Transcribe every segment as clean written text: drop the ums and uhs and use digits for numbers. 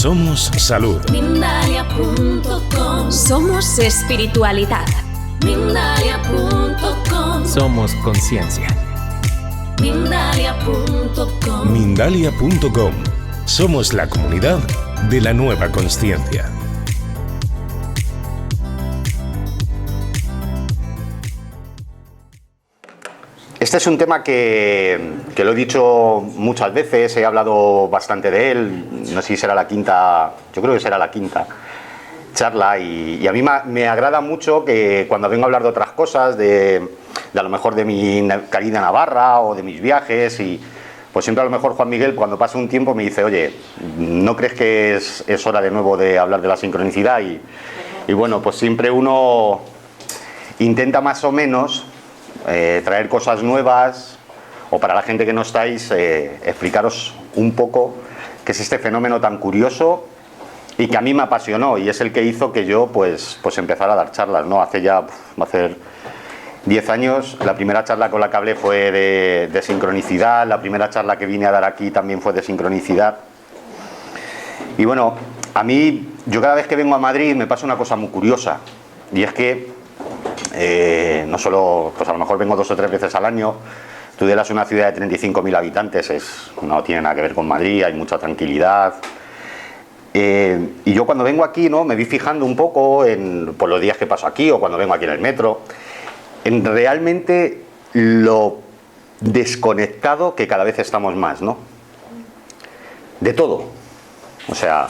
Somos salud. Mindalia.com. Somos espiritualidad. Mindalia.com. Somos conciencia. Mindalia.com. Mindalia.com. Somos la comunidad de la nueva consciencia. Este es un tema que lo he dicho muchas veces, he hablado bastante de él, no sé si será la quinta, yo creo que será la quinta charla, y a mí me agrada mucho que cuando vengo a hablar de otras cosas, de a lo mejor de mi caída a Navarra o de mis viajes, y pues siempre a lo mejor Juan Miguel cuando pasa un tiempo me dice, oye, ¿no crees que es hora de nuevo de hablar de la sincronicidad? Y bueno, pues siempre uno intenta más o menos traer cosas nuevas, o para la gente que no estáis, explicaros un poco qué es este fenómeno tan curioso y que a mí me apasionó, y es el que hizo que yo pues empezara a dar charlas, ¿no? Hace ya, va a hacer 10 años, la primera charla con la que hablé fue de sincronicidad, la primera charla que vine a dar aquí también fue de sincronicidad. Y bueno, a mí, yo cada vez que vengo a Madrid me pasa una cosa muy curiosa, y es que no solo, pues a lo mejor vengo 2 o 3 veces al año. Tudela es una ciudad de 35.000 habitantes, no tiene nada que ver con Madrid, hay mucha tranquilidad. Y yo cuando vengo aquí, ¿no?, me vi fijando un poco por los días que paso aquí o cuando vengo aquí en el metro, en realmente lo desconectado que cada vez estamos más, ¿no? De todo. O sea,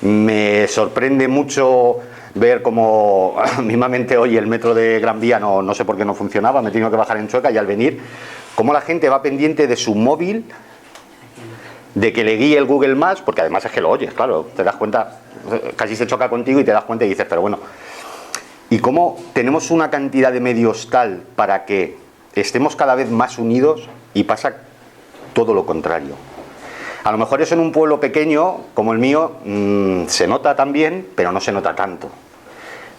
me sorprende mucho ver como mismamente hoy el metro de Gran Vía no sé por qué no funcionaba, me he tenido que bajar en Chueca, y al venir, cómo la gente va pendiente de su móvil, de que le guíe el Google Maps, porque además es que lo oyes, claro, te das cuenta, casi se choca contigo y te das cuenta y dices, pero bueno, y cómo tenemos una cantidad de medios tal para que estemos cada vez más unidos, y pasa todo lo contrario. A lo mejor eso en un pueblo pequeño como el mío se nota también, pero no se nota tanto.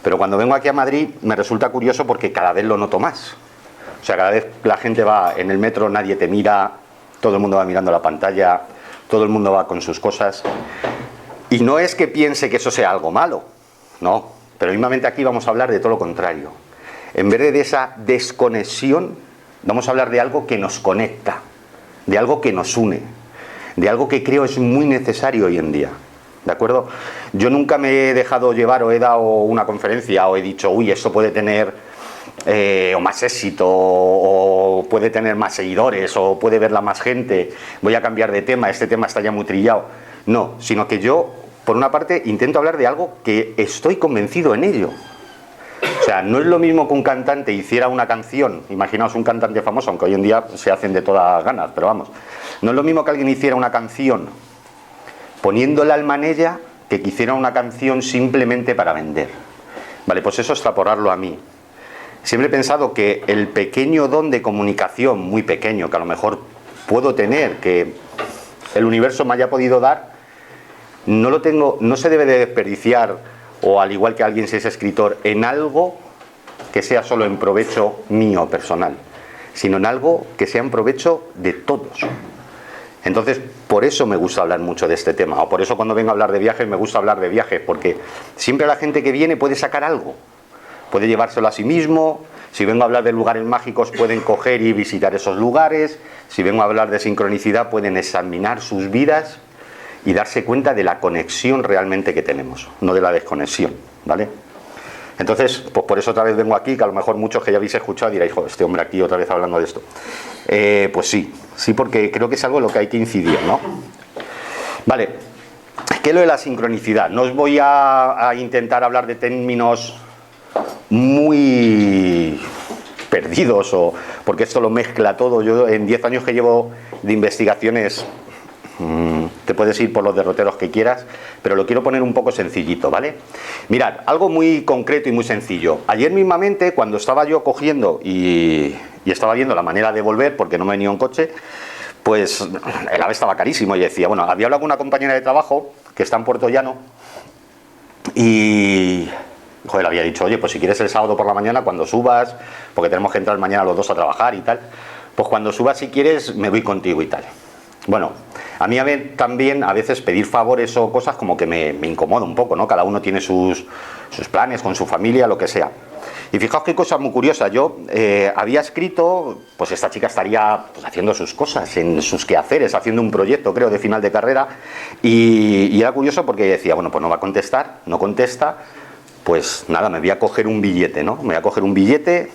Pero cuando vengo aquí a Madrid me resulta curioso porque cada vez lo noto más. O sea, cada vez la gente va en el metro, nadie te mira, todo el mundo va mirando la pantalla, todo el mundo va con sus cosas. Y no es que piense que eso sea algo malo, no. Pero mismamente aquí vamos a hablar de todo lo contrario. En vez de esa desconexión, vamos a hablar de algo que nos conecta, de algo que nos une, de algo que creo es muy necesario hoy en día, ¿de acuerdo? Yo nunca me he dejado llevar o he dado una conferencia o he dicho, uy, esto puede tener o más éxito o puede tener más seguidores o puede verla más gente, voy a cambiar de tema, este tema está ya muy trillado. No, sino que yo, por una parte, intento hablar de algo que estoy convencido en ello. O sea, no es lo mismo que un cantante hiciera una canción, imaginaos un cantante famoso, aunque hoy en día se hacen de todas ganas, pero vamos, no es lo mismo que alguien hiciera una canción poniendo el alma en ella que hiciera una canción simplemente para vender. Vale, pues eso extrapolarlo a mí. Siempre he pensado que el pequeño don de comunicación, muy pequeño, que a lo mejor puedo tener, que el universo me haya podido dar, no se debe de desperdiciar, o al igual que alguien si es escritor, en algo que sea solo en provecho mío personal, sino en algo que sea en provecho de todos. Entonces, por eso me gusta hablar mucho de este tema, o por eso cuando vengo a hablar de viajes me gusta hablar de viajes, porque siempre la gente que viene puede sacar algo, puede llevárselo a sí mismo. Si vengo a hablar de lugares mágicos pueden coger y visitar esos lugares, si vengo a hablar de sincronicidad pueden examinar sus vidas y darse cuenta de la conexión realmente que tenemos, no de la desconexión, ¿vale? Entonces, pues por eso otra vez vengo aquí, que a lo mejor muchos que ya habéis escuchado diréis, joder, este hombre aquí otra vez hablando de esto. Pues sí, porque creo que es algo en lo que hay que incidir, ¿no? Vale, ¿qué es lo de la sincronicidad? No os voy a intentar hablar de términos muy perdidos, porque esto lo mezcla todo. Yo en 10 años que llevo de investigaciones, te puedes ir por los derroteros que quieras, pero lo quiero poner un poco sencillito, ¿vale? Mirad, algo muy concreto y muy sencillo. Ayer mismamente, cuando estaba yo cogiendo y estaba viendo la manera de volver, porque no me venía en coche, pues el AVE estaba carísimo, y decía, bueno, había hablado con una compañera de trabajo que está en Puerto Llano, y joder, le había dicho, oye, pues si quieres el sábado por la mañana, cuando subas, porque tenemos que entrar mañana los dos a trabajar y tal, pues cuando subas si quieres me voy contigo y tal. Bueno, a mí también a veces pedir favores o cosas como que me incomoda un poco, ¿no? Cada uno tiene sus planes con su familia, lo que sea. Y fijaos qué cosa muy curiosa. Yo había escrito, pues esta chica estaría pues, haciendo sus cosas, en sus quehaceres, haciendo un proyecto, creo, de final de carrera. Y era curioso porque decía, bueno, pues no va a contestar, no contesta, pues nada, me voy a coger un billete, ¿no? Me voy a coger un billete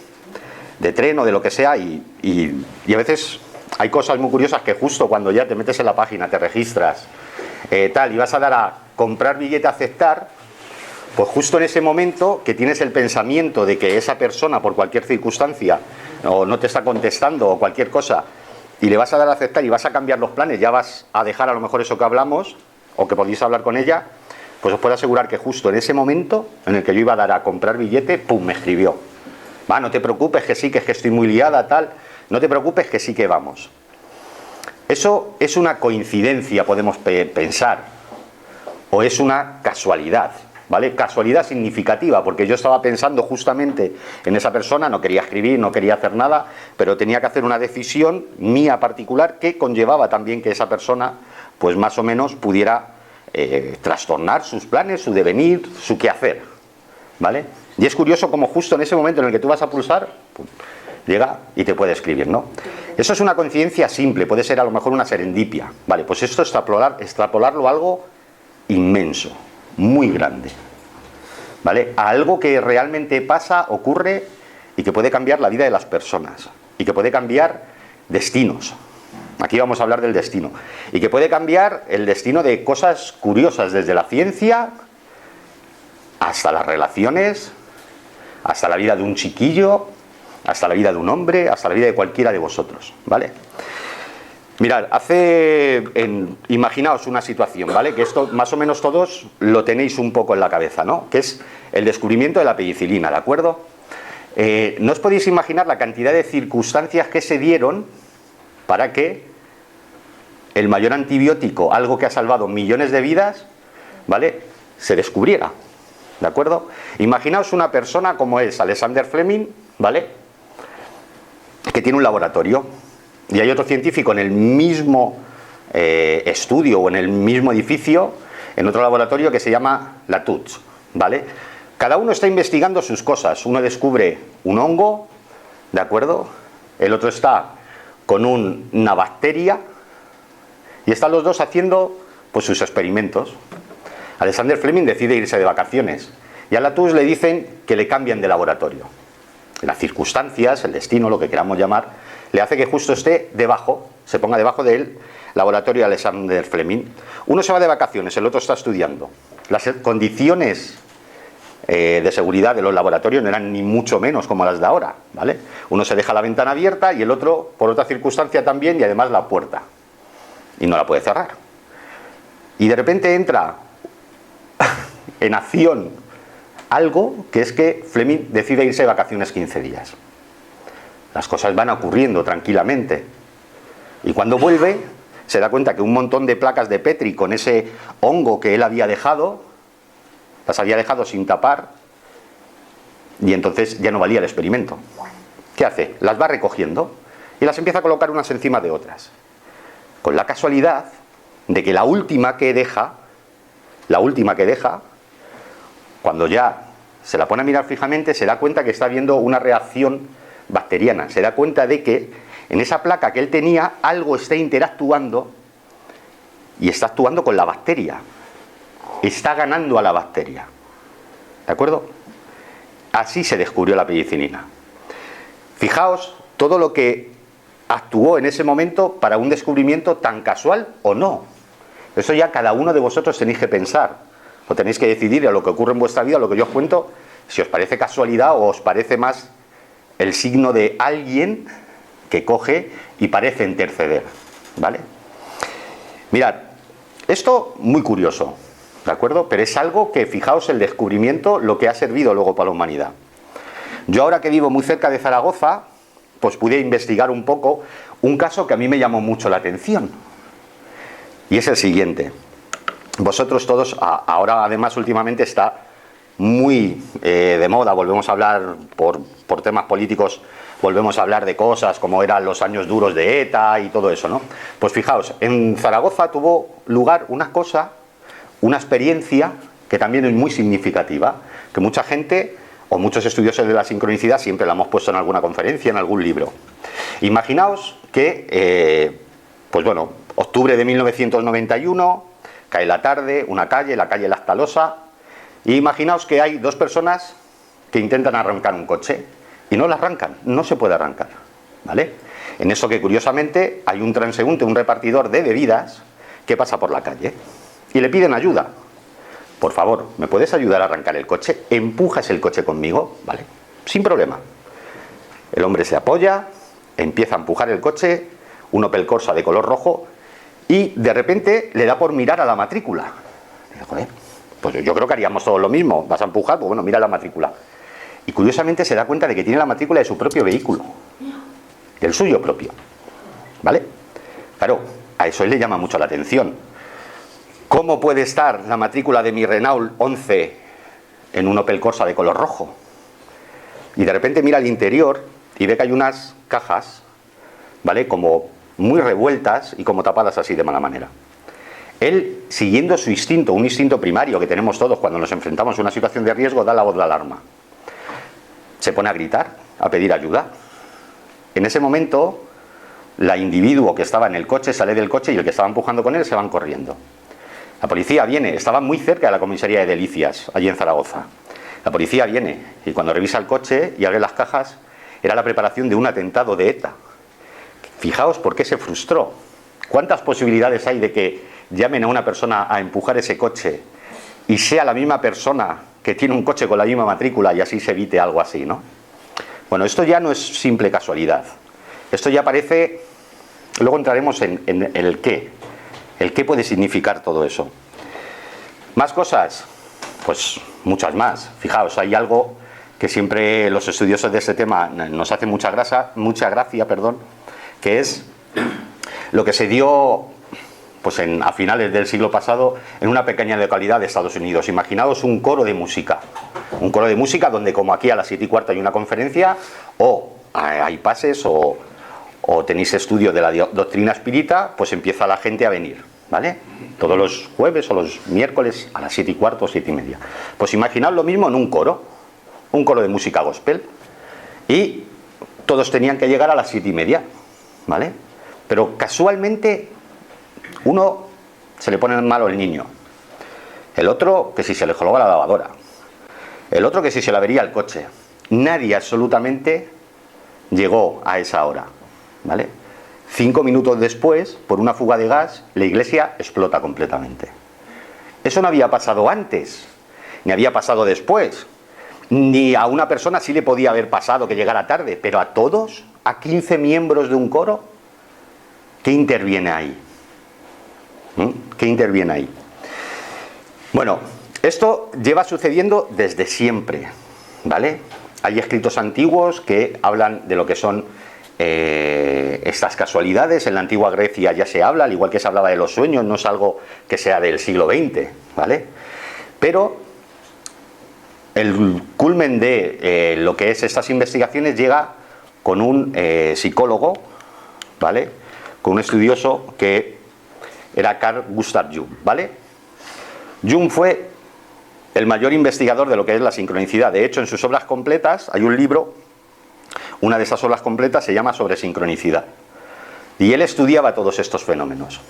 de tren o de lo que sea y a veces hay cosas muy curiosas que justo cuando ya te metes en la página, te registras, tal, y vas a dar a comprar billete, a aceptar, pues justo en ese momento que tienes el pensamiento de que esa persona por cualquier circunstancia o no te está contestando o cualquier cosa y le vas a dar a aceptar y vas a cambiar los planes, ya vas a dejar a lo mejor eso que hablamos o que podéis hablar con ella, pues os puedo asegurar que justo en ese momento en el que yo iba a dar a comprar billete, pum, me escribió. Va, no te preocupes, que sí, que es que estoy muy liada, tal. No te preocupes, que sí que vamos. Eso es una coincidencia, podemos pensar, o es una casualidad, ¿vale? Casualidad significativa, porque yo estaba pensando justamente en esa persona, no quería escribir, no quería hacer nada, pero tenía que hacer una decisión mía particular que conllevaba también que esa persona, pues más o menos pudiera trastornar sus planes, su devenir, su quehacer, ¿vale? Y es curioso como justo en ese momento en el que tú vas a pulsar, pum, llega y te puede escribir, ¿no? Eso es una coincidencia simple, puede ser a lo mejor una serendipia. Vale, pues esto extrapolarlo a algo inmenso, muy grande, ¿vale? A algo que realmente pasa, ocurre y que puede cambiar la vida de las personas y que puede cambiar destinos. Aquí vamos a hablar del destino. Y que puede cambiar el destino de cosas curiosas, desde la ciencia hasta las relaciones, hasta la vida de un chiquillo, hasta la vida de un hombre, hasta la vida de cualquiera de vosotros, ¿vale? Mirad, imaginaos una situación, ¿vale? Que esto más o menos todos lo tenéis un poco en la cabeza, ¿no? Que es el descubrimiento de la penicilina, ¿de acuerdo? No os podéis imaginar la cantidad de circunstancias que se dieron para que el mayor antibiótico, algo que ha salvado millones de vidas, ¿vale?, se descubriera, ¿de acuerdo? Imaginaos una persona como es Alexander Fleming, ¿vale?, que tiene un laboratorio y hay otro científico en el mismo estudio o en el mismo edificio, en otro laboratorio que se llama Latouche, ¿vale? Cada uno está investigando sus cosas. Uno descubre un hongo, ¿de acuerdo? El otro está con una bacteria y están los dos haciendo pues sus experimentos. Alexander Fleming decide irse de vacaciones y a Latouche le dicen que le cambian de laboratorio. Las circunstancias, el destino, lo que queramos llamar, le hace que justo esté debajo, se ponga debajo del laboratorio de Alexander Fleming. Uno se va de vacaciones, el otro está estudiando. Las condiciones de seguridad de los laboratorios no eran ni mucho menos como las de ahora, ¿vale? Uno se deja la ventana abierta y el otro, por otra circunstancia también, y además la puerta. Y no la puede cerrar. Y de repente entra en acción algo que es que Fleming decide irse de vacaciones 15 días. Las cosas van ocurriendo tranquilamente. Y cuando vuelve, se da cuenta que un montón de placas de Petri con ese hongo que él había dejado, las había dejado sin tapar, y entonces ya no valía el experimento. ¿Qué hace? Las va recogiendo y las empieza a colocar unas encima de otras. Con la casualidad de que la última que deja, cuando ya se la pone a mirar fijamente, se da cuenta que está viendo una reacción bacteriana. Se da cuenta de que en esa placa que él tenía algo está interactuando y está actuando con la bacteria. Está ganando a la bacteria. ¿De acuerdo? Así se descubrió la penicilina. Fijaos todo lo que actuó en ese momento para un descubrimiento tan casual o no. Eso ya cada uno de vosotros tenéis que pensar. O tenéis que decidir a lo que ocurre en vuestra vida, lo que yo os cuento, si os parece casualidad o os parece más el signo de alguien que coge y parece interceder, ¿vale? Mirad, esto muy curioso, ¿de acuerdo? Pero es algo que, fijaos, el descubrimiento, lo que ha servido luego para la humanidad. Yo ahora que vivo muy cerca de Zaragoza, pues pude investigar un poco un caso que a mí me llamó mucho la atención. Y es el siguiente. Vosotros todos, ahora además últimamente está muy de moda, volvemos a hablar por temas políticos, volvemos a hablar de cosas como eran los años duros de ETA y todo eso, ¿no? Pues fijaos, en Zaragoza tuvo lugar una cosa, una experiencia que también es muy significativa, que mucha gente o muchos estudiosos de la sincronicidad siempre la hemos puesto en alguna conferencia, en algún libro. Imaginaos que, pues bueno, octubre de 1991, cae la tarde, una calle, la calle Las Talosa, y imaginaos que hay dos personas que intentan arrancar un coche y no lo arrancan, no se puede arrancar, ¿vale? En eso que curiosamente hay un transeúnte, un repartidor de bebidas que pasa por la calle y le piden ayuda. Por favor, ¿me puedes ayudar a arrancar el coche? ¿Empujas el coche conmigo? Vale, sin problema. El hombre se apoya, empieza a empujar el coche, un Opel Corsa de color rojo, y de repente le da por mirar a la matrícula. Y, joder, pues yo creo que haríamos todos lo mismo. Vas a empujar, pues bueno, mira la matrícula. Y curiosamente se da cuenta de que tiene la matrícula de su propio vehículo, del suyo propio, ¿vale? Claro, a eso le llama mucho la atención. ¿Cómo puede estar la matrícula de mi Renault 11 en un Opel Corsa de color rojo? Y de repente mira al interior y ve que hay unas cajas, ¿vale? Como muy revueltas y como tapadas así de mala manera. Él, siguiendo su instinto, un instinto primario que tenemos todos cuando nos enfrentamos a una situación de riesgo, da la voz de alarma. Se pone a gritar, a pedir ayuda. En ese momento, la individuo que estaba en el coche sale del coche y el que estaba empujando con él se van corriendo. La policía viene, estaba muy cerca de la comisaría de Delicias, allí en Zaragoza. La policía viene y cuando revisa el coche y abre las cajas, era la preparación de un atentado de ETA. Fijaos por qué se frustró. ¿Cuántas posibilidades hay de que llamen a una persona a empujar ese coche y sea la misma persona que tiene un coche con la misma matrícula y así se evite algo así, ¿no? Bueno, esto ya no es simple casualidad. Esto ya parece... Luego entraremos en el qué. El qué puede significar todo eso. ¿Más cosas? Pues muchas más. Fijaos, hay algo que siempre los estudiosos de este tema nos hace mucha gracia, que es lo que se dio pues a finales del siglo pasado en una pequeña localidad de Estados Unidos. Imaginaos un coro de música donde como aquí a las 7:15 hay una conferencia, o hay pases o tenéis estudio de la doctrina espírita, pues empieza la gente a venir, ¿vale? Todos los jueves o los miércoles a las 7:15 o 7:30. Pues imaginad lo mismo en un coro de música gospel, y todos tenían que llegar a las 7:30, ¿vale? Pero casualmente uno se le pone malo el niño, el otro que si se le jolaba la lavadora, el otro que si se le avería el coche. Nadie absolutamente llegó a esa hora, ¿vale? 5 minutos después, por una fuga de gas, la iglesia explota completamente. Eso no había pasado antes, ni había pasado después, ni a una persona sí le podía haber pasado que llegara tarde, pero a todos, a 15 miembros de un coro, ¿qué interviene ahí? ¿Qué interviene ahí? Bueno, esto lleva sucediendo desde siempre, ¿vale? Hay escritos antiguos que hablan de lo que son estas casualidades. En la antigua Grecia ya se habla, al igual que se hablaba de los sueños, no es algo que sea del siglo XX, ¿vale? Pero el culmen de lo que es estas investigaciones llega con un psicólogo, ¿vale? Con un estudioso que era Carl Gustav Jung, ¿vale? Jung fue el mayor investigador de lo que es la sincronicidad. De hecho, en sus obras completas hay un libro, una de esas obras completas se llama Sobre sincronicidad. Y él estudiaba todos estos fenómenos.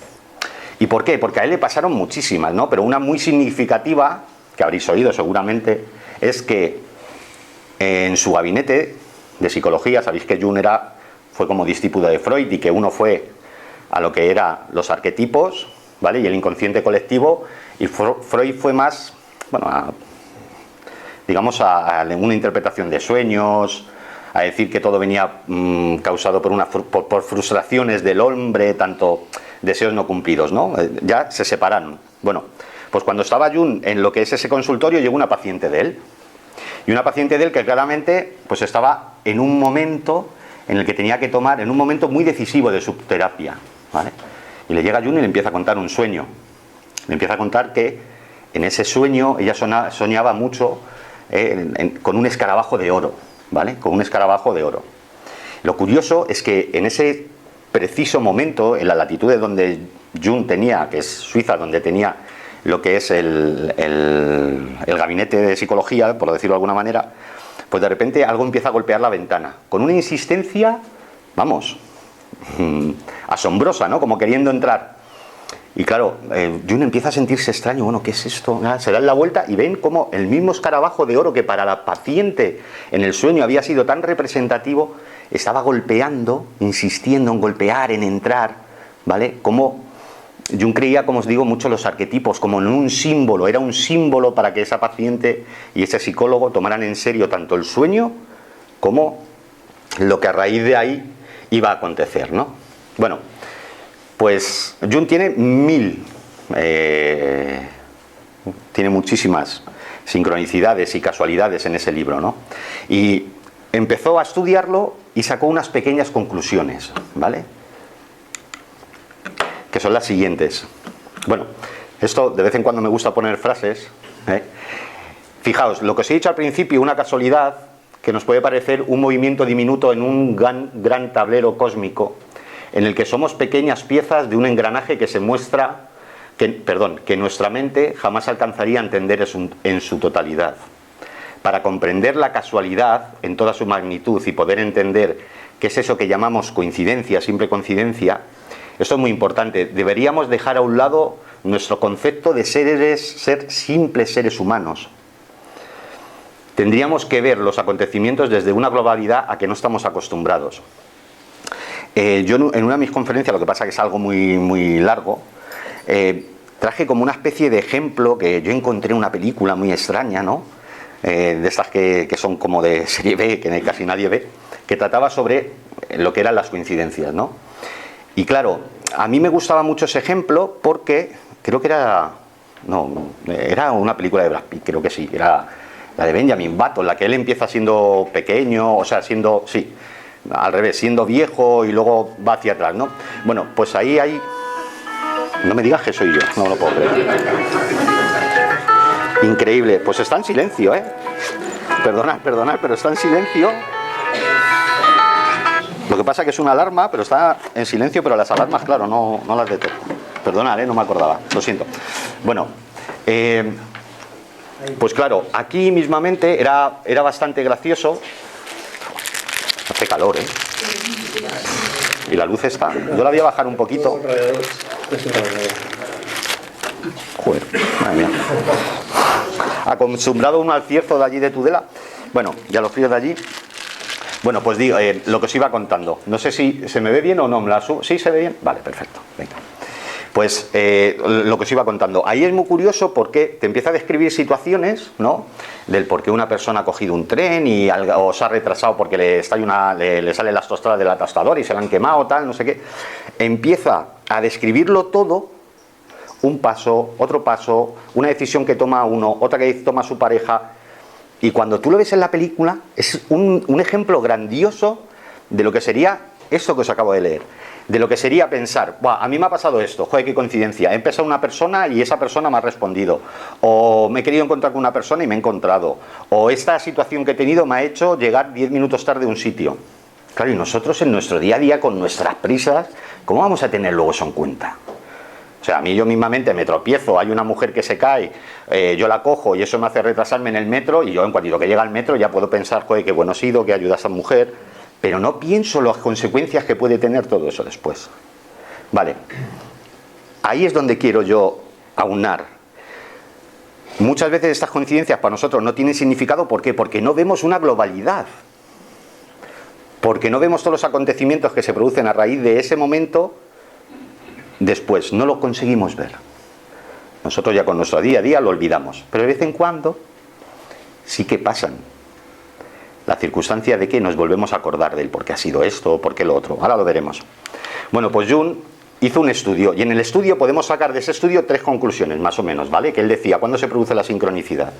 ¿Y por qué? Porque a él le pasaron muchísimas, ¿no? Pero una muy significativa, que habréis oído seguramente, es que en su gabinete de psicología, sabéis que Jung fue como discípulo de Freud y que uno fue a lo que eran los arquetipos, ¿vale? Y el inconsciente colectivo, y Freud fue más, bueno, digamos a una interpretación de sueños, a decir que todo venía causado por frustraciones del hombre, tanto deseos no cumplidos, ¿no? Ya se separaron. Bueno, pues cuando estaba Jung en lo que es ese consultorio, llegó una paciente de él. Y una paciente de él que claramente pues estaba en un momento en el que tenía que tomar, en un momento muy decisivo de su terapia, ¿vale? Y le llega Jung y le empieza a contar un sueño. Le empieza a contar que en ese sueño ella soñaba mucho con un escarabajo de oro, ¿vale? Con un escarabajo de oro. Lo curioso es que en ese preciso momento, en la latitud de donde Jung tenía, que es Suiza, donde tenía lo que es el gabinete de psicología, por decirlo de alguna manera, pues de repente algo empieza a golpear la ventana, con una insistencia, vamos, asombrosa, ¿no? Como queriendo entrar. Y claro, Jung empieza a sentirse extraño, bueno, ¿qué es esto? Se dan la vuelta y ven como el mismo escarabajo de oro que para la paciente en el sueño había sido tan representativo, estaba golpeando, insistiendo en golpear, en entrar, ¿vale? Como Jung creía, como os digo, mucho los arquetipos, como en un símbolo, era un símbolo para que esa paciente y ese psicólogo tomaran en serio tanto el sueño como lo que a raíz de ahí iba a acontecer, ¿no? Bueno, pues Jung tiene tiene muchísimas sincronicidades y casualidades en ese libro, ¿no? Y empezó a estudiarlo y sacó unas pequeñas conclusiones, ¿vale? Que son las siguientes. Bueno, esto de vez en cuando me gusta poner frases, ¿eh? Fijaos, lo que os he dicho al principio, una casualidad que nos puede parecer un movimiento diminuto en un gran tablero cósmico, en el que somos pequeñas piezas de un engranaje que se muestra, que nuestra mente jamás alcanzaría a entender en su totalidad. Para comprender la casualidad en toda su magnitud y poder entender qué es eso que llamamos coincidencia, simple coincidencia, esto es muy importante. Deberíamos dejar a un lado nuestro concepto de ser simples seres humanos. Tendríamos que ver los acontecimientos desde una globalidad a que no estamos acostumbrados. Yo en una de mis conferencias, lo que pasa que es algo muy largo, traje como una especie de ejemplo que yo encontré en una película muy extraña, ¿no? De estas que son como de serie B, que casi nadie ve, que trataba sobre lo que eran las coincidencias, ¿no? Y claro, a mí me gustaba mucho ese ejemplo porque creo que era una película de Brad Pitt, creo que sí, era la de Benjamin Button, la que él empieza siendo pequeño, o sea, al revés, siendo viejo y luego va hacia atrás, ¿no? Bueno, pues ahí hay... No me digas que soy yo, no lo puedo creer. Increíble, pues está en silencio, ¿eh? Perdonad, pero está en silencio. Lo que pasa que es una alarma, pero está en silencio, pero las alarmas, claro, no las detecto. Perdonad, no me acordaba, lo siento. Bueno, pues claro, aquí mismamente era bastante gracioso. Hace calor, ¿eh? Y la luz está... Yo la voy a bajar un poquito. Joder, madre mía. Acostumbrado uno al cierzo de allí de Tudela. Bueno, y a los fríos de allí. Bueno, pues digo, lo que os iba contando. No sé si se me ve bien o no. ¿Sí se ve bien? Vale, perfecto. Venga. Pues lo que os iba contando. Ahí es muy curioso porque te empieza a describir situaciones, ¿no? Del por qué una persona ha cogido un tren o se ha retrasado porque le salen las tostadas del atostador y se le han quemado, tal, no sé qué. Empieza a describirlo todo, un paso, otro paso, una decisión que toma uno, otra que toma su pareja. Y cuando tú lo ves en la película, es un ejemplo grandioso de lo que sería esto que os acabo de leer. De lo que sería pensar, a mí me ha pasado esto, joder, qué coincidencia, he empezado una persona y esa persona me ha respondido, o me he querido encontrar con una persona y me he encontrado, o esta situación que he tenido me ha hecho llegar 10 minutos tarde a un sitio. Claro, y nosotros en nuestro día a día, con nuestras prisas, ¿cómo vamos a tener luego eso en cuenta? O sea, a mí yo mismamente me tropiezo, hay una mujer que se cae, yo la cojo y eso me hace retrasarme en el metro, y yo en cuanto que llega al metro ya puedo pensar, joder, qué bueno ha sido, que ayuda a esa mujer. Pero no pienso las consecuencias que puede tener todo eso después. Vale. Ahí es donde quiero yo aunar. Muchas veces estas coincidencias para nosotros no tienen significado. ¿Por qué? Porque no vemos una globalidad. Porque no vemos todos los acontecimientos que se producen a raíz de ese momento después. No lo conseguimos ver. Nosotros ya con nuestro día a día lo olvidamos. Pero de vez en cuando sí que pasan. La circunstancia de que nos volvemos a acordar de él, por qué ha sido esto, por qué lo otro. Ahora lo veremos. Bueno, pues Jung hizo un estudio, y en el estudio podemos sacar de ese estudio 3 conclusiones, más o menos, ¿vale? Que él decía, ¿cuándo se produce la sincronicidad?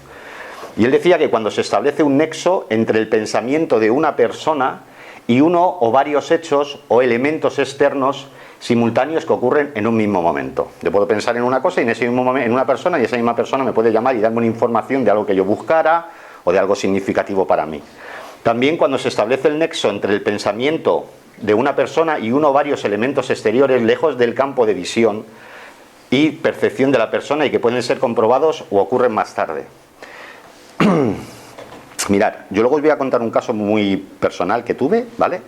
Y él decía que cuando se establece un nexo entre el pensamiento de una persona y uno o varios hechos o elementos externos simultáneos que ocurren en un mismo momento. Yo puedo pensar en una cosa y en ese mismo momento, en una persona, y esa misma persona me puede llamar y darme una información de algo que yo buscara o de algo significativo para mí. También cuando se establece el nexo entre el pensamiento de una persona y uno o varios elementos exteriores lejos del campo de visión y percepción de la persona y que pueden ser comprobados o ocurren más tarde. Mirad, yo luego os voy a contar un caso muy personal que tuve, ¿vale?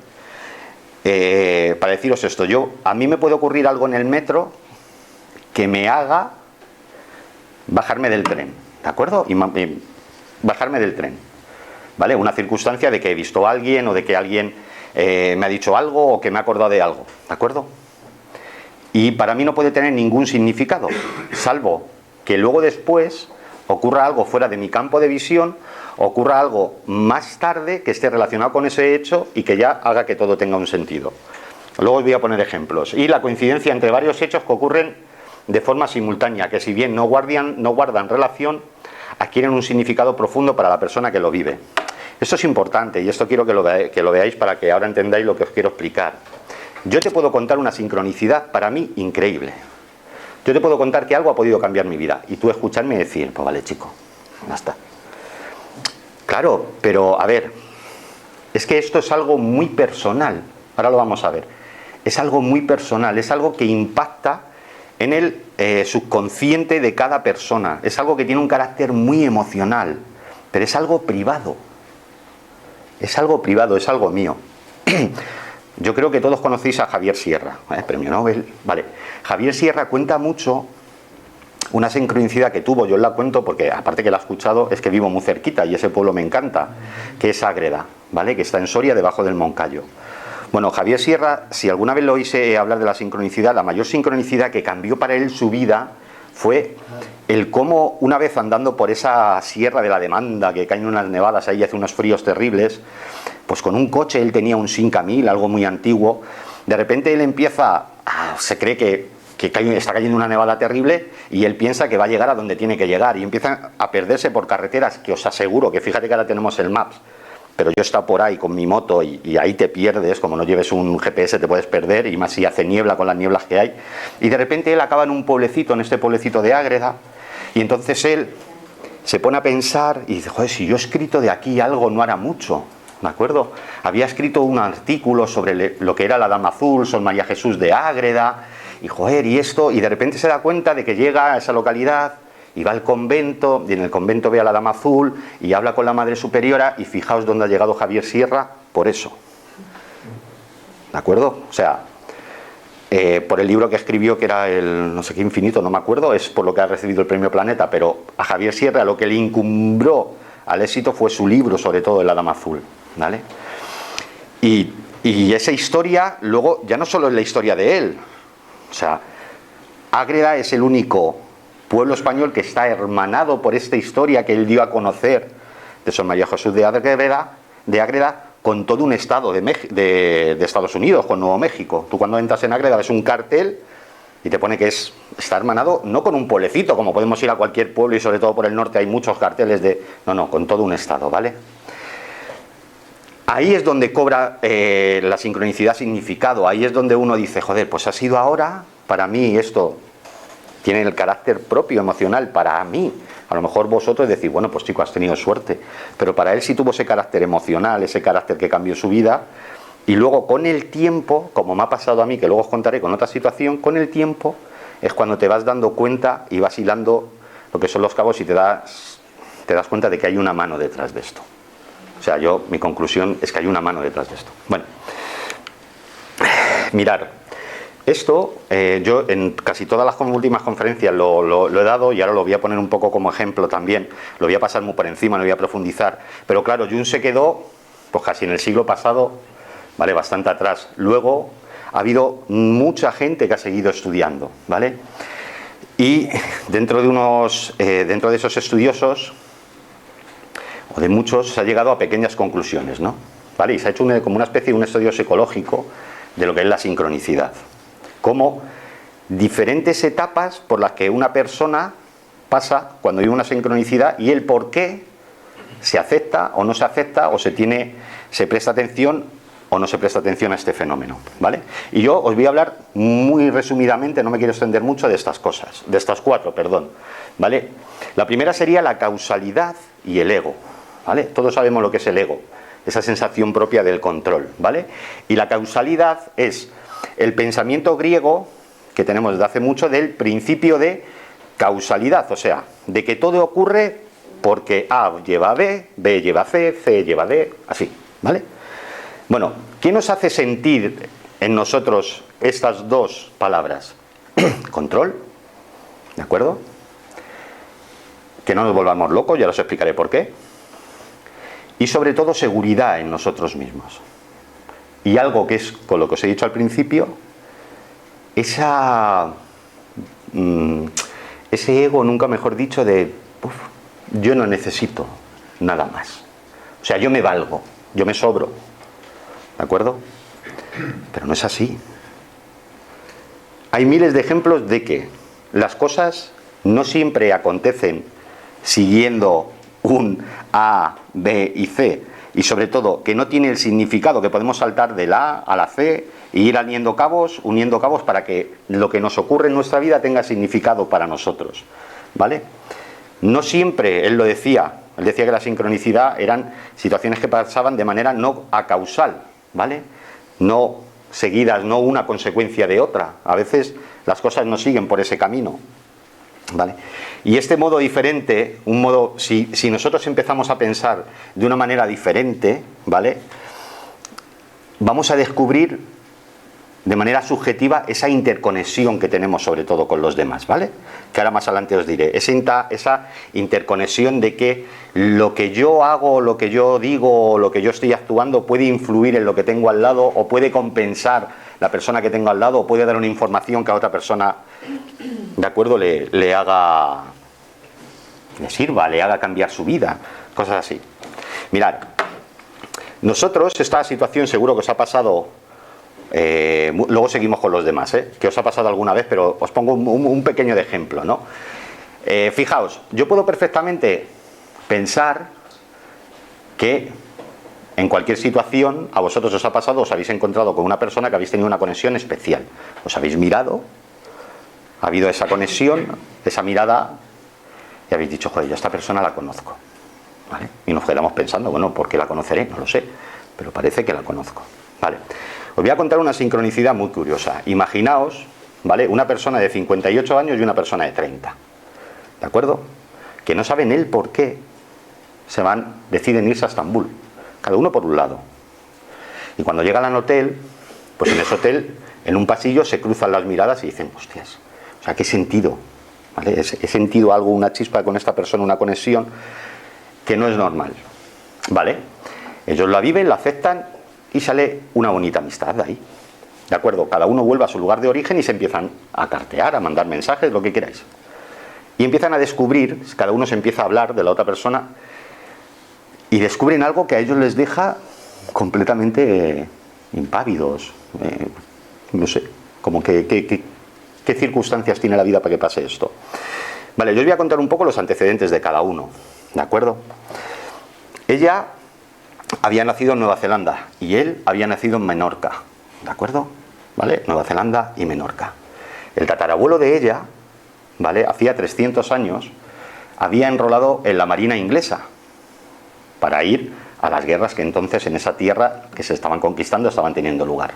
Para deciros esto, a mí me puede ocurrir algo en el metro que me haga bajarme del tren, ¿de acuerdo? Y bajarme del tren, ¿vale? Una circunstancia de que he visto a alguien o de que alguien me ha dicho algo o que me ha acordado de algo, ¿de acuerdo? Y para mí no puede tener ningún significado, salvo que luego después ocurra algo fuera de mi campo de visión, ocurra algo más tarde que esté relacionado con ese hecho y que ya haga que todo tenga un sentido. Luego os voy a poner ejemplos. Y la coincidencia entre varios hechos que ocurren de forma simultánea, que si bien no guardan relación, adquieren un significado profundo para la persona que lo vive. Esto es importante y esto quiero que lo veáis para que ahora entendáis lo que os quiero explicar. Yo te puedo contar una sincronicidad para mí increíble. Yo te puedo contar que algo ha podido cambiar mi vida y tú escucharme y decir, pues vale chico, ya está. Claro, pero a ver, es que esto es algo muy personal. Ahora lo vamos a ver. Es algo muy personal, es algo que impacta en el subconsciente de cada persona. Es algo que tiene un carácter muy emocional, pero es algo privado. Es algo privado, es algo mío. Yo creo que todos conocéis a Javier Sierra, premio Nobel. Vale. Javier Sierra cuenta mucho una sincronicidad que tuvo, yo la cuento porque aparte que la he escuchado, es que vivo muy cerquita y ese pueblo me encanta, que es Ágreda, ¿vale? Que está en Soria, debajo del Moncayo. Bueno, Javier Sierra, si alguna vez lo oíse hablar de la sincronicidad, la mayor sincronicidad que cambió para él su vida fue el cómo una vez andando por esa sierra de la Demanda, que caen unas nevadas ahí, hace unos fríos terribles, pues con un coche, él tenía un Simca 1000, algo muy antiguo, de repente él empieza, se cree que está cayendo una nevada terrible y él piensa que va a llegar a donde tiene que llegar y empieza a perderse por carreteras que os aseguro que fíjate que ahora tenemos el Maps, pero yo he estado por ahí con mi moto y ahí te pierdes, como no lleves un GPS te puedes perder y más si hace niebla con las nieblas que hay y de repente él acaba en un pueblecito, en este pueblecito de Ágreda y entonces él se pone a pensar y dice, joder, si yo he escrito de aquí algo no hará mucho, ¿de acuerdo? Había escrito un artículo sobre lo que era la Dama Azul, Sor María Jesús de Ágreda y joder, y esto, y de repente se da cuenta de que llega a esa localidad y va al convento, y en el convento ve a la Dama Azul y habla con la Madre Superiora y fijaos dónde ha llegado Javier Sierra, por eso. ¿De acuerdo? O sea, por el libro que escribió, que era el no sé qué infinito, no me acuerdo, es por lo que ha recibido el premio Planeta, pero a Javier Sierra lo que le encumbró al éxito fue su libro, sobre todo de la Dama Azul, ¿vale? Y esa historia, luego, ya no solo es la historia de él, o sea, Ágreda es el único pueblo español que está hermanado por esta historia que él dio a conocer de Sor María Jesús de Ágreda con todo un estado de Estados Unidos, con Nuevo México. Tú cuando entras en Ágreda ves un cartel y te pone que está hermanado no con un pueblecito, como podemos ir a cualquier pueblo y sobre todo por el norte hay muchos carteles de... No, con todo un estado, ¿vale? Ahí es donde cobra la sincronicidad significado, ahí es donde uno dice, joder, pues ha sido ahora, para mí esto tiene el carácter propio, emocional, para mí. A lo mejor vosotros decís, bueno, pues chico, has tenido suerte, pero para él sí tuvo ese carácter emocional, ese carácter que cambió su vida, y luego con el tiempo, como me ha pasado a mí, que luego os contaré con otra situación, con el tiempo es cuando te vas dando cuenta y vas hilando lo que son los cabos y te das cuenta de que hay una mano detrás de esto. O sea, mi conclusión es que hay una mano detrás de esto. Bueno, mirar, esto yo en casi todas las últimas conferencias lo he dado y ahora lo voy a poner un poco como ejemplo también. Lo voy a pasar muy por encima, no voy a profundizar. Pero claro, Jung se quedó pues casi en el siglo pasado, ¿vale? Bastante atrás. Luego ha habido mucha gente que ha seguido estudiando, ¿vale? Y dentro de esos estudiosos, o de muchos, se ha llegado a pequeñas conclusiones, ¿no? ¿Vale? Y se ha hecho como una especie de un estudio psicológico de lo que es la sincronicidad. Como diferentes etapas por las que una persona pasa cuando hay una sincronicidad y el por qué se acepta o no se acepta o se presta atención o no se presta atención a este fenómeno, ¿vale? Y yo os voy a hablar muy resumidamente, no me quiero extender mucho de estas cosas, de estas cuatro, perdón, ¿vale? La primera sería la causalidad y el ego, ¿vale? Todos sabemos lo que es el ego. esa sensación propia del control, ¿vale? Y la causalidad es el pensamiento griego que tenemos desde hace mucho del principio de causalidad, o sea, de que todo ocurre porque A lleva a B, B lleva a C, C lleva a D, así, ¿vale? Bueno, ¿qué nos hace sentir en nosotros estas dos palabras? Control, ¿de acuerdo? Que no nos volvamos locos, ya os explicaré por qué. Y sobre todo seguridad en nosotros mismos. Y algo que es, con lo que os he dicho al principio, ese ego, nunca mejor dicho, de yo no necesito nada más. O sea, yo me valgo, yo me sobro. ¿De acuerdo? Pero no es así. Hay miles de ejemplos de que las cosas no siempre acontecen siguiendo un A, B y C, y sobre todo que no tiene el significado, que podemos saltar del A a la C e ir uniendo cabos para que lo que nos ocurre en nuestra vida tenga significado para nosotros, ¿vale? No siempre, él decía que la sincronicidad eran situaciones que pasaban de manera no acausal, ¿vale? No seguidas, no una consecuencia de otra. A veces las cosas no siguen por ese camino, ¿vale? Y este modo diferente, si nosotros empezamos a pensar de una manera diferente, ¿vale? Vamos a descubrir de manera subjetiva esa interconexión que tenemos sobre todo con los demás, ¿vale? Que ahora más adelante os diré. Esa interconexión de que lo que yo hago, lo que yo digo, lo que yo estoy actuando puede influir en lo que tengo al lado, o puede compensar la persona que tengo al lado, o puede dar una información que a otra persona, ¿de acuerdo?, le sirva, le haga cambiar su vida, cosas así. Mirad, nosotros, esta situación seguro que os ha pasado, luego seguimos con los demás, que os ha pasado alguna vez, pero os pongo un pequeño ejemplo, ¿no? Fijaos, yo puedo perfectamente pensar que en cualquier situación a vosotros os ha pasado, os habéis encontrado con una persona que habéis tenido una conexión especial, os habéis mirado, ha habido esa conexión, esa mirada, y habéis dicho, joder, yo a esta persona la conozco, ¿vale? Y nos quedamos pensando, bueno, ¿por qué la conoceré? No lo sé, pero parece que la conozco, ¿vale? Os voy a contar una sincronicidad muy curiosa. Imaginaos, ¿vale?, una persona de 58 años y una persona de 30, ¿de acuerdo?, que no saben el por qué deciden irse a Estambul, cada uno por un lado. Y cuando llegan al hotel, pues en ese hotel, en un pasillo, se cruzan las miradas y dicen, hostias, o sea, ¿qué sentido? ¿Vale? He sentido algo, una chispa con esta persona, una conexión que no es normal, ¿vale? Ellos la viven, la aceptan y sale una bonita amistad de ahí, ¿de acuerdo? Cada uno vuelve a su lugar de origen y se empiezan a cartear, a mandar mensajes, lo que queráis. Y empiezan a descubrir, cada uno se empieza a hablar de la otra persona y descubren algo que a ellos les deja completamente impávidos, no sé, como ¿qué circunstancias tiene la vida para que pase esto? Vale, yo os voy a contar un poco los antecedentes de cada uno, ¿de acuerdo? Ella había nacido en Nueva Zelanda y él había nacido en Menorca, ¿de acuerdo? ¿Vale? Nueva Zelanda y Menorca. El tatarabuelo de ella, ¿vale?, hacía 300 años había enrolado en la marina inglesa para ir a las guerras que entonces en esa tierra que se estaban conquistando estaban teniendo lugar.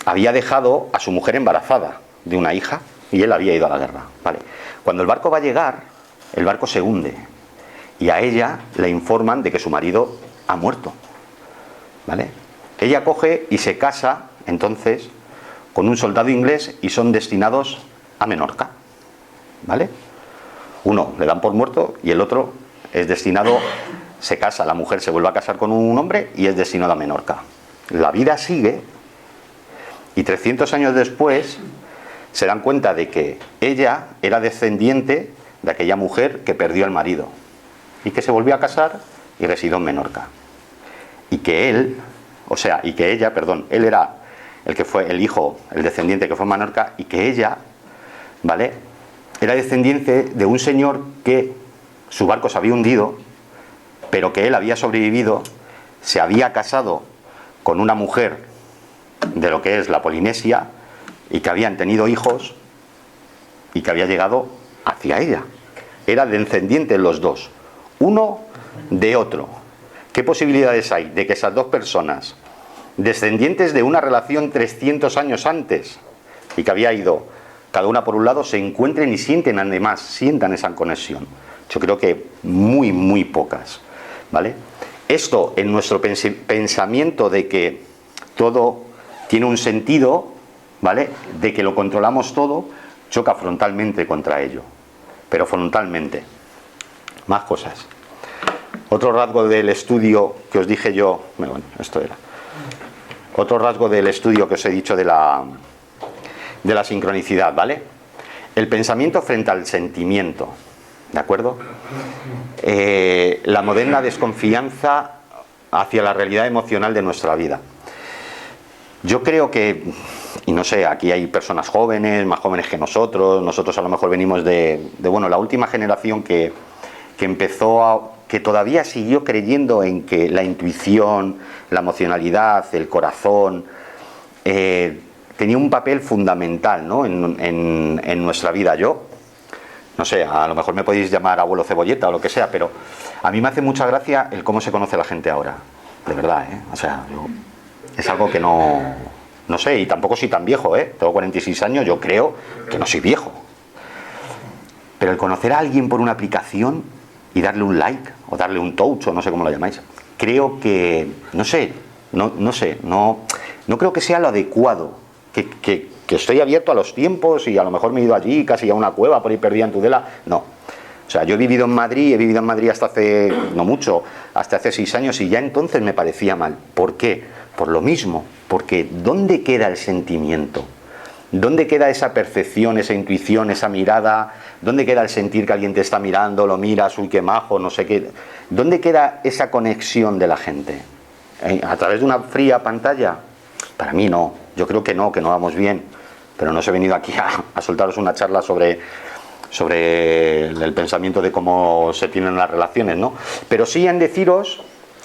Había dejado a su mujer embarazada de una hija y él había ido a la guerra, ¿vale? Cuando el barco va a llegar, el barco se hunde y a ella le informan de que su marido ha muerto, ¿vale? Ella coge y se casa entonces con un soldado inglés y son destinados a Menorca, ¿vale? Uno le dan por muerto y el otro es destinado, se casa, la mujer se vuelve a casar con un hombre y es destinado a Menorca. La vida sigue y 300 años después se dan cuenta de que ella era descendiente de aquella mujer que perdió al marido y que se volvió a casar y residió en Menorca. Y que él era el que fue el hijo, el descendiente que fue en Menorca, y que ella, ¿vale?, era descendiente de un señor que su barco se había hundido, pero que él había sobrevivido, se había casado con una mujer de lo que es la Polinesia y que habían tenido hijos y que había llegado hacia ella. Era descendiente los dos, uno de otro, ¿qué posibilidades hay de que esas dos personas, descendientes de una relación 300 años antes y que había ido cada una por un lado, se encuentren y sienten además, sientan esa conexión? Yo creo que muy, muy pocas, ¿vale? Esto en nuestro pensamiento de que todo tiene un sentido, ¿vale?, de que lo controlamos todo, choca frontalmente contra ello, pero frontalmente. Más cosas. Otro rasgo del estudio que os dije yo, bueno, esto era. Otro rasgo del estudio que os he dicho de la sincronicidad, ¿vale? El pensamiento frente al sentimiento, ¿de acuerdo? La moderna desconfianza hacia la realidad emocional de nuestra vida. Yo creo que, y no sé, aquí hay personas jóvenes, más jóvenes que nosotros a lo mejor venimos de bueno, la última generación que empezó que todavía siguió creyendo en que la intuición, la emocionalidad, el corazón, tenía un papel fundamental, ¿no?, en nuestra vida. Yo, no sé, a lo mejor me podéis llamar abuelo cebolleta o lo que sea, pero a mí me hace mucha gracia el cómo se conoce la gente ahora, de verdad, ¿eh? O sea, es algo que no sé, y tampoco soy tan viejo, ¿eh? Tengo 46 años, yo creo que no soy viejo. Pero el conocer a alguien por una aplicación y darle un like, o darle un touch, o no sé cómo lo llamáis, creo que, no creo que sea lo adecuado, que estoy abierto a los tiempos y a lo mejor me he ido allí casi a una cueva por ahí perdida en Tudela, no. O sea, yo he vivido en Madrid hasta hace, no mucho, hasta hace 6 años, y ya entonces me parecía mal. ¿Por qué? Por lo mismo, porque ¿dónde queda el sentimiento? ¿Dónde queda esa percepción, esa intuición, esa mirada? ¿Dónde queda el sentir que alguien te está mirando, lo miras, uy, qué majo, no sé qué? ¿Dónde queda esa conexión de la gente? ¿A través de una fría pantalla? Para mí no, yo creo que no vamos bien, pero no os he venido aquí a soltaros una charla sobre el pensamiento de cómo se tienen las relaciones, ¿no? Pero sí en deciros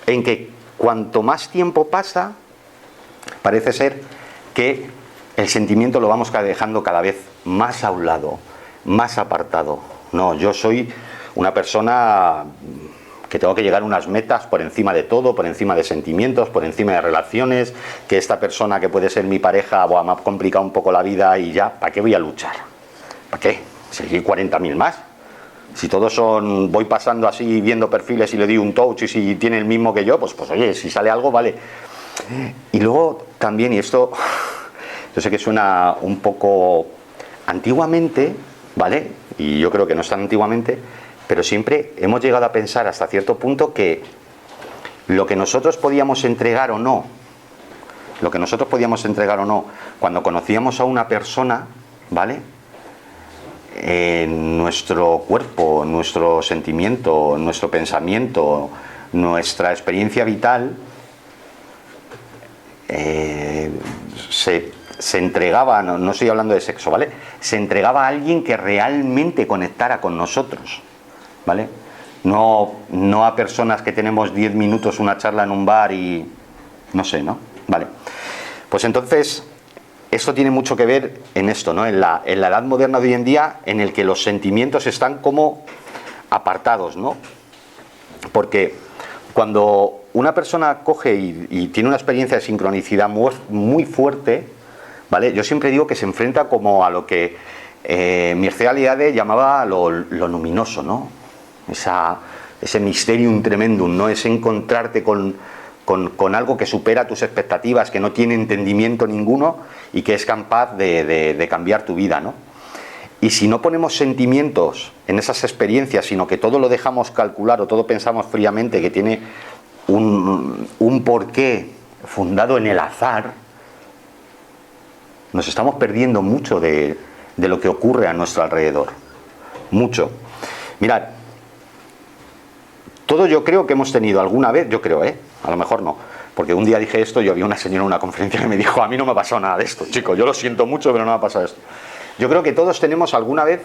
en que cuanto más tiempo pasa, parece ser que el sentimiento lo vamos dejando cada vez más a un lado, más apartado. No, yo soy una persona que tengo que llegar a unas metas por encima de todo, por encima de sentimientos, por encima de relaciones, que esta persona que puede ser mi pareja me ha complicado un poco la vida y ya, ¿para qué voy a luchar? ¿Para qué? Si hay 40.000 más. Si todos voy pasando así viendo perfiles y le doy un touch y si tiene el mismo que yo, pues oye, si sale algo, vale. Y luego también, y esto yo sé que suena un poco antiguamente, ¿vale? Y yo creo que no es tan antiguamente, pero siempre hemos llegado a pensar hasta cierto punto que lo que nosotros podíamos entregar o no, cuando conocíamos a una persona, ¿vale?, nuestro cuerpo, nuestro sentimiento, nuestro pensamiento, nuestra experiencia vital, se entregaba, no estoy hablando de sexo, ¿vale?, se entregaba a alguien que realmente conectara con nosotros, ¿vale? No a personas que tenemos 10 minutos una charla en un bar y no sé, ¿no? Vale. Pues entonces, esto tiene mucho que ver en esto, ¿no? En la edad moderna de hoy en día, en el que los sentimientos están como apartados, ¿no? Porque cuando una persona coge y tiene una experiencia de sincronicidad muy fuerte, ¿vale?, yo siempre digo que se enfrenta como a lo que Mircea Eliade llamaba lo luminoso, ¿no? Ese mysterium tremendum, ¿no? Es encontrarte con algo que supera tus expectativas, que no tiene entendimiento ninguno y que es capaz de cambiar tu vida, ¿no? Y si no ponemos sentimientos en esas experiencias, sino que todo lo dejamos calcular o todo pensamos fríamente, que tiene un porqué fundado en el azar, nos estamos perdiendo mucho de lo que ocurre a nuestro alrededor. Mucho. Mirad, todo yo creo que hemos tenido alguna vez, yo creo, a lo mejor no, porque un día dije esto, yo había una señora en una conferencia que me dijo, a mí no me ha pasado nada de esto, chico, yo lo siento mucho, pero no me ha pasado esto. Yo creo que todos tenemos alguna vez,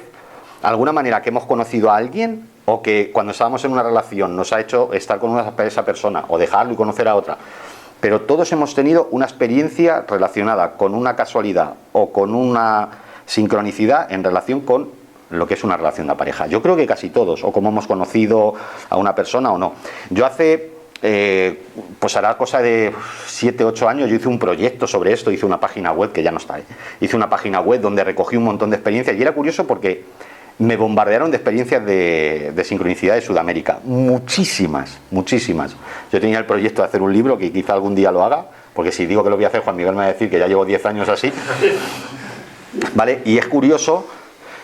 alguna manera que hemos conocido a alguien, o que cuando estábamos en una relación nos ha hecho estar con esa persona, o dejarlo y conocer a otra. Pero todos hemos tenido una experiencia relacionada con una casualidad o con una sincronicidad en relación con lo que es una relación de pareja. Yo creo que casi todos, o como hemos conocido a una persona o no. Yo hace pues hará cosa de 7, 8 años, yo hice un proyecto sobre esto, hice una página web, que ya no está, hice una página web donde recogí un montón de experiencias, y era curioso porque me bombardearon de experiencias de sincronicidad de Sudamérica, muchísimas, muchísimas. Yo tenía el proyecto de hacer un libro, que quizá algún día lo haga, porque si digo que lo voy a hacer, Juan Miguel me va a decir que ya llevo 10 años así, ¿vale? Y es curioso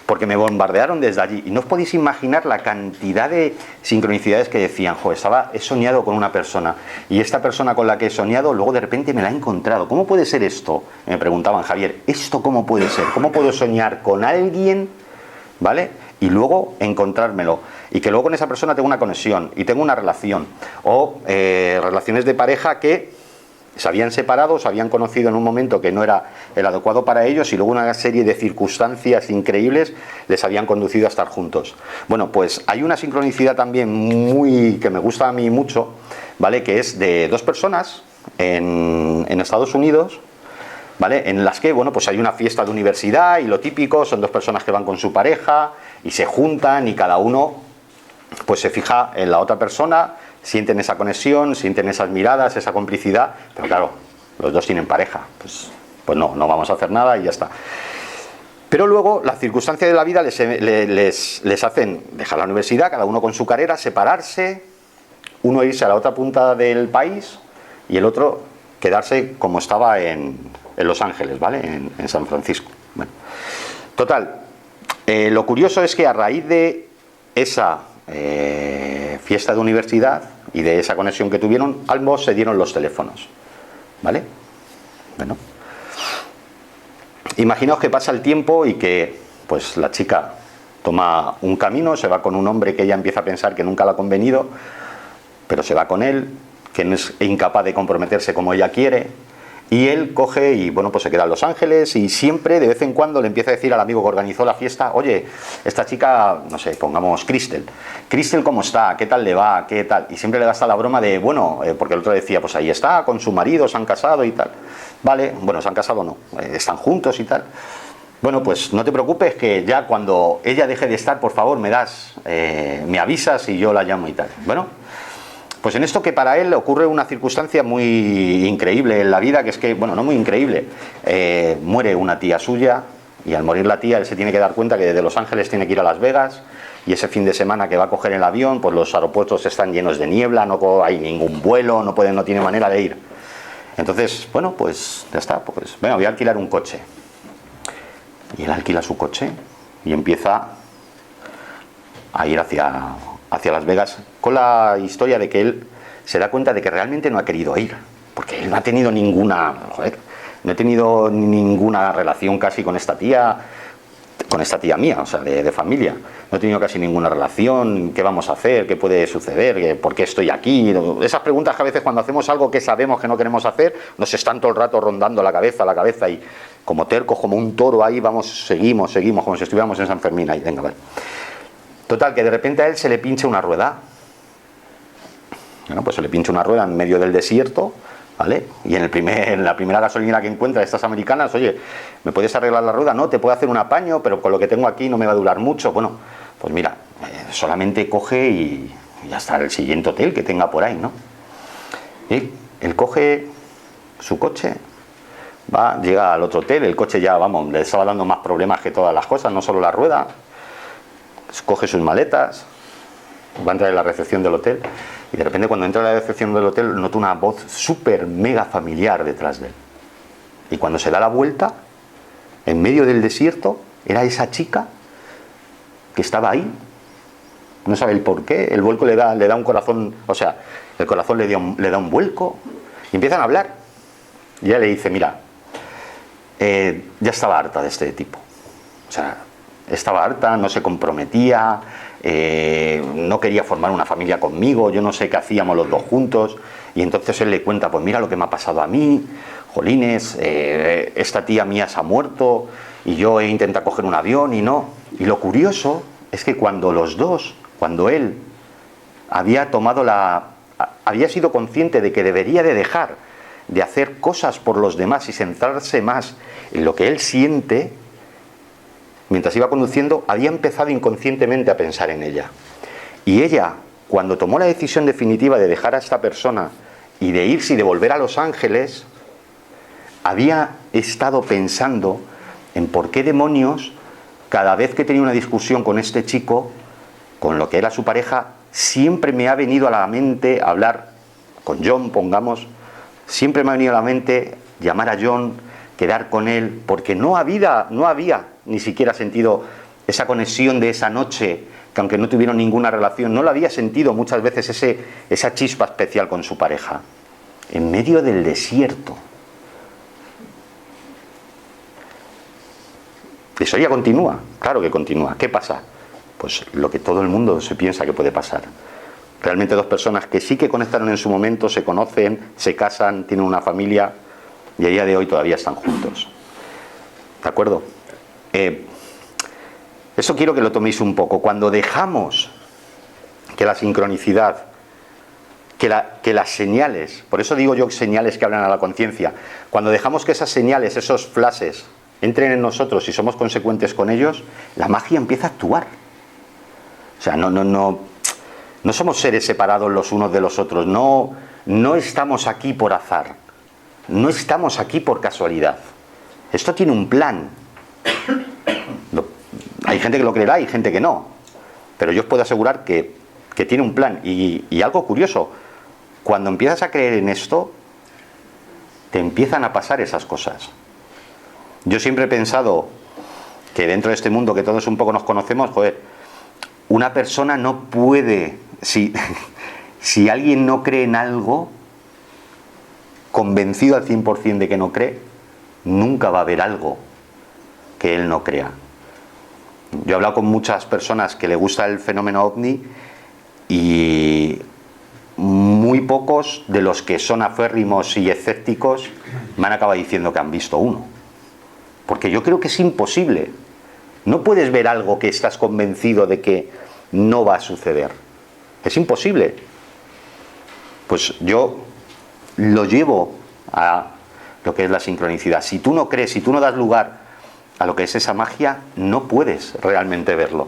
porque me bombardearon desde allí, y no os podéis imaginar la cantidad de sincronicidades que decían, jo, he soñado con una persona, y esta persona con la que he soñado luego de repente me la he encontrado. ¿Cómo puede ser esto? Me preguntaban, Javier, ¿esto cómo puede ser? ¿Cómo puedo soñar con alguien, ¿vale? Y luego encontrármelo, y que luego con esa persona tengo una conexión y tengo una relación, o relaciones de pareja que se habían separado, se habían conocido en un momento que no era el adecuado para ellos, y luego una serie de circunstancias increíbles les habían conducido a estar juntos. Bueno, pues hay una sincronicidad también que me gusta a mí mucho, ¿vale? Que es de dos personas en Estados Unidos, ¿vale? En las que, bueno, pues hay una fiesta de universidad, y lo típico, son dos personas que van con su pareja y se juntan, y cada uno pues se fija en la otra persona, sienten esa conexión, sienten esas miradas, esa complicidad, pero claro, los dos tienen pareja, pues no vamos a hacer nada y ya está. Pero luego las circunstancias de la vida les hacen dejar la universidad, cada uno con su carrera, separarse, uno irse a la otra punta del país y el otro quedarse como estaba en Los Ángeles, ¿vale? En San Francisco. Bueno, total, lo curioso es que a raíz de esa fiesta de universidad y de esa conexión que tuvieron, ambos se dieron los teléfonos, ¿vale? Bueno, imaginaos que pasa el tiempo y que pues la chica toma un camino, se va con un hombre que ella empieza a pensar que nunca le ha convenido, pero se va con él, que no es incapaz de comprometerse como ella quiere, y él coge y, bueno, pues se queda en Los Ángeles, y siempre, de vez en cuando, le empieza a decir al amigo que organizó la fiesta, oye, esta chica, no sé, pongamos Cristel, ¿cómo está? ¿Qué tal le va? ¿Qué tal? Y siempre le gasta la broma de, bueno, porque el otro decía, pues ahí está, con su marido, se han casado y tal. Vale, bueno, se han casado no, están juntos y tal. Bueno, pues no te preocupes, que ya cuando ella deje de estar, por favor, me avisas y yo la llamo y tal. Bueno, pues en esto, que para él ocurre una circunstancia muy increíble en la vida, que es que, bueno, no muy increíble, muere una tía suya, y al morir la tía él se tiene que dar cuenta que desde Los Ángeles tiene que ir a Las Vegas, y ese fin de semana que va a coger el avión, pues los aeropuertos están llenos de niebla, no hay ningún vuelo, no tiene manera de ir. Entonces, bueno, pues ya está, pues venga, voy a alquilar un coche. Y él alquila su coche y empieza a ir hacia Las Vegas, con la historia de que él se da cuenta de que realmente no ha querido ir, porque él no ha tenido ninguna relación casi con esta tía mía, o sea, de familia. No he tenido casi ninguna relación. ¿Qué vamos a hacer? ¿Qué puede suceder? ¿Por qué estoy aquí? Esas preguntas que a veces, cuando hacemos algo que sabemos que no queremos hacer, nos están todo el rato rondando la cabeza, y como tercos, como un toro ahí, seguimos, como si estuviéramos en San Fermín ahí. Venga, vale. Total, que de repente a él se le pincha una rueda. Bueno, pues se le pincha una rueda en medio del desierto, ¿vale? Y en la primera gasolinera que encuentra de estas americanas, oye, ¿me puedes arreglar la rueda? No, te puedo hacer un apaño, pero con lo que tengo aquí no me va a durar mucho. Bueno, pues mira, solamente coge y ya está, el siguiente hotel que tenga por ahí, ¿no? Y él coge su coche, llega al otro hotel, el coche ya, vamos, le estaba dando más problemas que todas las cosas, no solo la rueda. Coge sus maletas, va a entrar en la recepción del hotel, y de repente, cuando entra en la recepción del hotel, nota una voz súper mega familiar detrás de él. Y cuando se da la vuelta, en medio del desierto, era esa chica que estaba ahí. No sabe el por qué, el vuelco le da un corazón, o sea, el corazón le da un vuelco, y empiezan a hablar. Y ella le dice, mira, ya estaba harta de este tipo. O sea, estaba harta, no se comprometía, no quería formar una familia conmigo, yo no sé qué hacíamos los dos juntos. Y entonces él le cuenta, pues mira lo que me ha pasado a mí, jolines, esta tía mía se ha muerto, y yo he intentado coger un avión y no. Y lo curioso es que cuando él había sido consciente de que debería de dejar de hacer cosas por los demás y centrarse más en lo que él siente, mientras iba conduciendo, había empezado inconscientemente a pensar en ella. Y ella, cuando tomó la decisión definitiva de dejar a esta persona y de irse y de volver a Los Ángeles, había estado pensando en por qué demonios, cada vez que tenía una discusión con este chico, con lo que era su pareja, siempre me ha venido a la mente hablar con John, pongamos, siempre me ha venido a la mente llamar a John, quedar con él, porque no había ni siquiera sentido esa conexión de esa noche, que aunque no tuvieron ninguna relación, no lo había sentido muchas veces esa chispa especial con su pareja, en medio del desierto. La historia continúa, claro que continúa. ¿Qué pasa? Pues lo que todo el mundo se piensa que puede pasar. Realmente dos personas que sí que conectaron en su momento, se conocen, se casan, tienen una familia y a día de hoy todavía están juntos. ¿De acuerdo? Eso quiero que lo toméis un poco. Cuando dejamos que la sincronicidad, que las señales, por eso digo yo señales que hablan a la conciencia, cuando dejamos que esas señales, esos flashes, entren en nosotros y somos consecuentes con ellos, la magia empieza a actuar. O sea, no somos seres separados los unos de los otros, no estamos aquí por azar, no estamos aquí por casualidad. Esto tiene un plan. Hay gente que lo creerá, hay gente que no, pero yo os puedo asegurar que tiene un plan. Y algo curioso, cuando empiezas a creer en esto, te empiezan a pasar esas cosas. Yo siempre he pensado que dentro de este mundo que todos un poco nos conocemos, una persona no puede, si alguien no cree en algo, convencido al 100% de que no cree, nunca va a haber algo que él no crea. Yo he hablado con muchas personas que le gusta el fenómeno ovni y muy pocos de los que son aférrimos y escépticos me han acabado diciendo que han visto uno. Porque yo creo que es imposible. No puedes ver algo que estás convencido de que no va a suceder. Es imposible. Pues yo lo llevo a lo que es la sincronicidad. Si tú no crees, si tú no das lugar a lo que es esa magia, no puedes realmente verlo.